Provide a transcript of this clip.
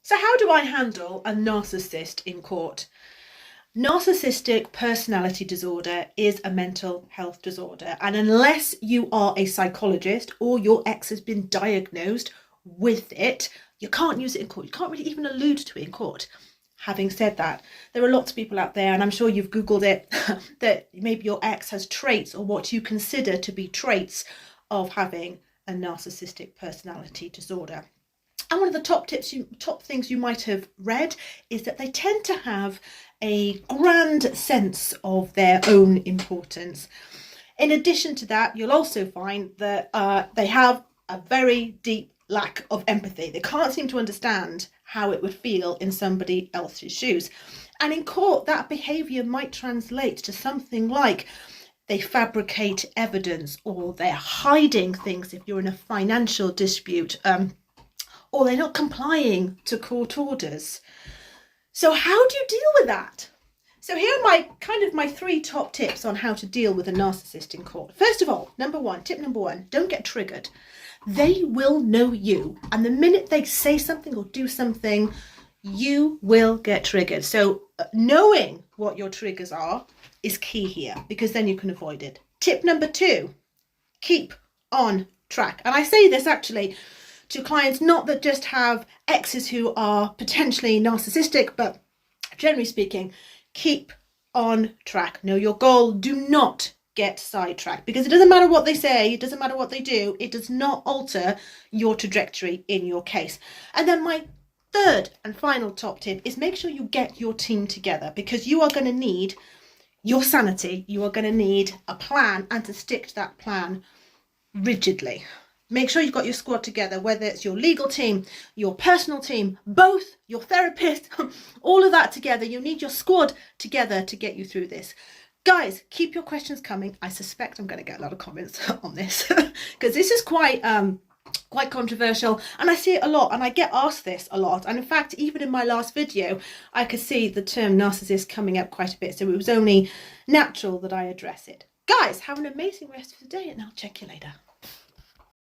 So how do I handle a narcissist in court? Narcissistic personality disorder is a mental health disorder, and unless you are a psychologist or your ex has been diagnosed with it, you can't use it in court. You can't really even allude to it in court. Having said that, there are lots of people out there, and I'm sure you've Googled it, that maybe your ex has traits or what you consider to be traits of having a narcissistic personality disorder. And one of the top things you might have read is that they tend to have a grand sense of their own importance. In addition to that, you'll also find that they have a very deep lack of empathy. They can't seem to understand how it would feel in somebody else's shoes. And in court, that behaviour might translate to something like they fabricate evidence, or they're hiding things if you're in a financial dispute, or they're not complying to court orders. So how do you deal with that? So here are my three top tips on how to deal with a narcissist in court. First of all, tip number one, don't get triggered. They will know you, and the minute they say something or do something, you will get triggered. So knowing what your triggers are is key here, because then you can avoid it. Tip number two, keep on track. And I say this actually to clients not that just have exes who are potentially narcissistic, but generally speaking, keep on track. Know your goal. Do not get sidetracked, because it doesn't matter what they say, it doesn't matter what they do, it does not alter your trajectory in your case. And then my third and final top tip is make sure you get your team together, because you are going to need your sanity, you are going to need a plan, and to stick to that plan rigidly. Make sure you've got your squad together, whether it's your legal team, your personal team, both, your therapist, all of that together. You need your squad together to get you through this. Guys, keep your questions coming. I suspect I'm going to get a lot of comments on this because this is quite controversial, and I see it a lot, and I get asked this a lot. And in fact, even in my last video, I could see the term narcissist coming up quite a bit. So it was only natural that I address it. Guys, have an amazing rest of the day, and I'll check you later.